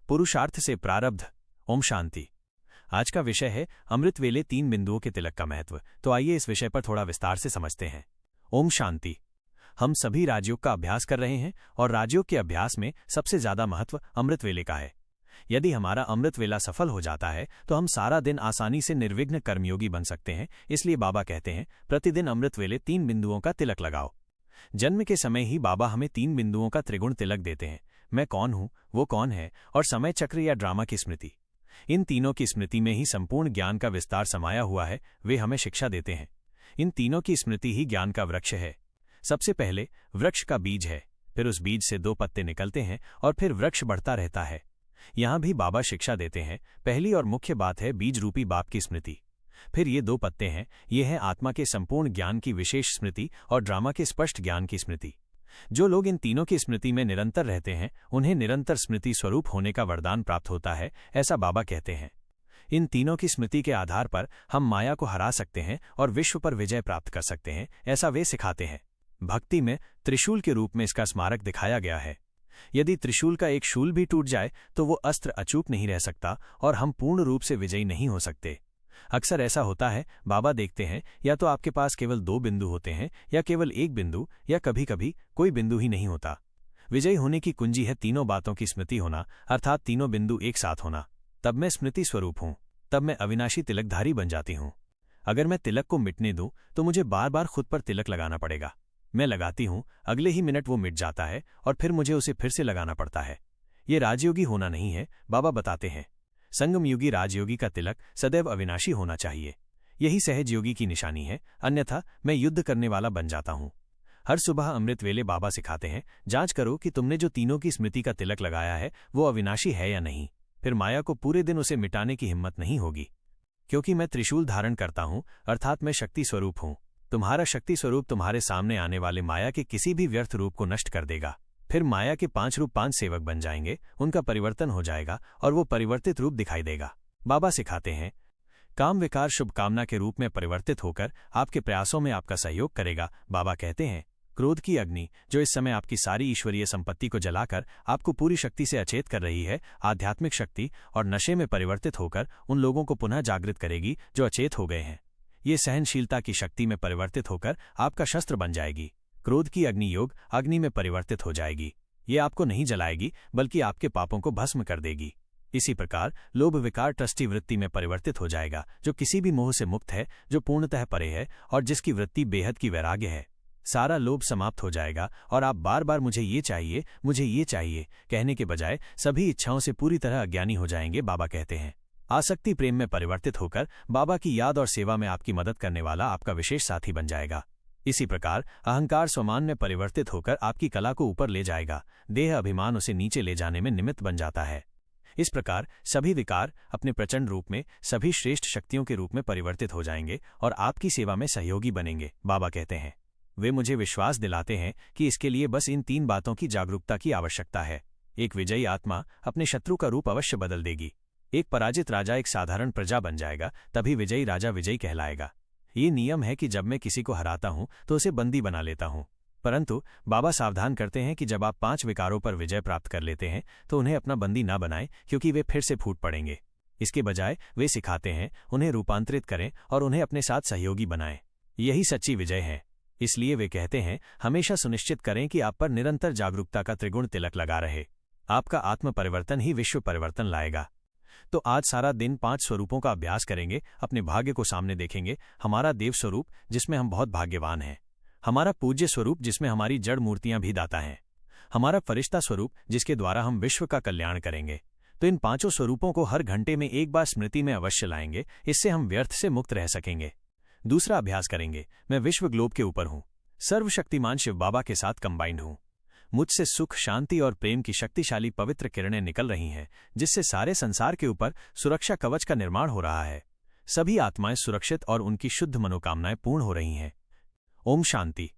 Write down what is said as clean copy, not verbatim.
पुरुषार्थ से प्रारब्ध। ओम शांति। आज का विषय है अमृत वेले 3 बिंदुओं के तिलक का महत्व। तो आइए इस विषय पर थोड़ा विस्तार से समझते हैं। ओम शांति। हम सभी राजयोग का अभ्यास कर रहे हैं और राजयोग के अभ्यास में सबसे ज्यादा महत्व अमृत वेले का है। यदि हमारा अमृत वेला सफल हो जाता है तो हम सारा दिन आसानी से निर्विघ्न कर्मयोगी बन सकते हैं। इसलिए बाबा कहते हैं प्रतिदिन अमृत वेले 3 बिंदुओं का तिलक लगाओ। जन्म के समय ही बाबा हमें 3 बिंदुओं का त्रिगुण तिलक देते हैं। मैं कौन हूं, वो कौन है और समय चक्र या ड्रामा की स्मृति। इन तीनों की स्मृति में ही संपूर्ण ज्ञान का विस्तार समाया हुआ है। वे हमें शिक्षा देते हैं। इन तीनों की स्मृति ही ज्ञान का वृक्ष है। सबसे पहले वृक्ष का बीज है, फिर उस बीज से 2 पत्ते निकलते हैं और फिर वृक्ष बढ़ता रहता है। यहां भी बाबा शिक्षा देते हैं। पहली और मुख्य बात है बीज रूपी बाप की स्मृति। फिर ये 2 पत्ते हैं, ये है आत्मा के संपूर्ण ज्ञान की विशेष स्मृति और ड्रामा के स्पष्ट ज्ञान की स्मृति। जो लोग इन तीनों की स्मृति में निरंतर रहते हैं उन्हें निरंतर स्मृति स्वरूप होने का वरदान प्राप्त होता है, ऐसा बाबा कहते हैं। इन तीनों की स्मृति के आधार पर हम माया को हरा सकते हैं और विश्व पर विजय प्राप्त कर सकते हैं, ऐसा वे सिखाते हैं। भक्ति में त्रिशूल के रूप में इसका स्मारक दिखाया गया है। यदि त्रिशूल का एक शूल भी टूट जाए तो वो अस्त्र अचूक नहीं रह सकता और हम पूर्ण रूप से विजयी नहीं हो सकते। अक्सर ऐसा होता है, बाबा देखते हैं या तो आपके पास केवल 2 बिंदु होते हैं या केवल 1 बिंदु या कभी कभी कोई बिंदु ही नहीं होता। विजयी होने की कुंजी है तीनों बातों की स्मृति होना, अर्थात तीनों बिंदु एक साथ होना। तब मैं स्मृति स्वरूप हूं, तब मैं अविनाशी तिलकधारी बन जाती हूं। अगर मैं तिलक को मिटने दूं तो मुझे बार बार खुद पर तिलक लगाना पड़ेगा। मैं लगाती हूं, अगले ही मिनट वो मिट जाता है और फिर मुझे उसे फिर से लगाना पड़ता है। ये राजयोगी होना नहीं है, बाबा बताते हैं। संगमयुगी राजयोगी का तिलक सदैव अविनाशी होना चाहिए। यही सहज योगी की निशानी है, अन्यथा मैं युद्ध करने वाला बन जाता हूं। हर सुबह अमृत वेले बाबा सिखाते हैं, जांच करो कि तुमने जो तीनों की स्मृति का तिलक लगाया है वो अविनाशी है या नहीं। फिर माया को पूरे दिन उसे मिटाने की हिम्मत नहीं होगी। क्योंकि मैं त्रिशूल धारण करता हूं, अर्थात मैं शक्ति स्वरूप हूं। तुम्हारा शक्ति स्वरूप तुम्हारे सामने आने वाले माया के किसी भी व्यर्थ रूप को नष्ट कर देगा। फिर माया के 5 रूप 5 सेवक बन जाएंगे, उनका परिवर्तन हो जाएगा और वो परिवर्तित रूप दिखाई देगा। बाबा सिखाते हैं काम विकार शुभकामना के रूप में परिवर्तित होकर आपके प्रयासों में आपका सहयोग करेगा। बाबा कहते हैं क्रोध की अग्नि जो इस समय आपकी सारी ईश्वरीय संपत्ति को जलाकर आपको पूरी शक्ति से अचेत कर रही है, आध्यात्मिक शक्ति और नशे में परिवर्तित होकर उन लोगों को पुनः जागृत करेगी जो अचेत हो गए हैं। ये सहनशीलता की शक्ति में परिवर्तित होकर आपका शस्त्र बन जाएगी। क्रोध की अग्नि योग अग्नि में परिवर्तित हो जाएगी। ये आपको नहीं जलाएगी बल्कि आपके पापों को भस्म कर देगी। इसी प्रकार लोभ विकार ट्रस्टी वृत्ति में परिवर्तित हो जाएगा, जो किसी भी मोह से मुक्त है, जो पूर्णतः परे है और जिसकी वृत्ति बेहद की वैराग्य है। सारा लोभ समाप्त हो जाएगा और आप बार बार मुझे ये चाहिए कहने के बजाय सभी इच्छाओं से पूरी तरह अज्ञानी हो जाएंगे। बाबा कहते हैं आसक्ति प्रेम में परिवर्तित होकर बाबा की याद और सेवा में आपकी मदद करने वाला आपका विशेष साथी बन जाएगा। इसी प्रकार अहंकार स्वमान में परिवर्तित होकर आपकी कला को ऊपर ले जाएगा, देह अभिमान उसे नीचे ले जाने में निमित्त बन जाता है। इस प्रकार सभी विकार अपने प्रचंड रूप में सभी श्रेष्ठ शक्तियों के रूप में परिवर्तित हो जाएंगे और आपकी सेवा में सहयोगी बनेंगे। बाबा कहते हैं वे मुझे विश्वास दिलाते हैं कि इसके लिए बस इन 3 बातों की जागरूकता की आवश्यकता है। एक विजयी आत्मा अपने शत्रु का रूप अवश्य बदल देगी। एक पराजित राजा एक साधारण प्रजा बन जाएगा, तभी विजयी राजा विजयी कहलाएगा। ये नियम है कि जब मैं किसी को हराता हूं तो उसे बंदी बना लेता हूं। परंतु बाबा सावधान करते हैं कि जब आप 5 विकारों पर विजय प्राप्त कर लेते हैं तो उन्हें अपना बंदी ना बनाएं, क्योंकि वे फिर से फूट पड़ेंगे। इसके बजाय वे सिखाते हैं उन्हें रूपांतरित करें और उन्हें अपने साथ सहयोगी बनाएं। यही सच्ची विजय है। इसलिए वे कहते हैं हमेशा सुनिश्चित करें कि आप पर निरंतर जागरूकता का त्रिगुण तिलक लगा रहे। आपका आत्म परिवर्तन ही विश्व परिवर्तन लाएगा। तो आज सारा दिन 5 स्वरूपों का अभ्यास करेंगे। अपने भाग्य को सामने देखेंगे। हमारा देव स्वरूप जिसमें हम बहुत भाग्यवान हैं, हमारा पूज्य स्वरूप जिसमें हमारी जड़ मूर्तियां भी दाता हैं, हमारा फरिश्ता स्वरूप जिसके द्वारा हम विश्व का कल्याण करेंगे। तो इन 5 स्वरूपों को हर घंटे में एक बार स्मृति में अवश्य लाएंगे। इससे हम व्यर्थ से मुक्त रह सकेंगे। दूसरा अभ्यास करेंगे मैं विश्व ग्लोब के ऊपर हूं, सर्वशक्तिमान शिव बाबा के साथ कंबाइंड हूं। मुझसे सुख शांति और प्रेम की शक्तिशाली पवित्र किरणें निकल रही हैं, जिससे सारे संसार के ऊपर सुरक्षा कवच का निर्माण हो रहा है। सभी आत्माएं सुरक्षित और उनकी शुद्ध मनोकामनाएं पूर्ण हो रही हैं। ओम शांति।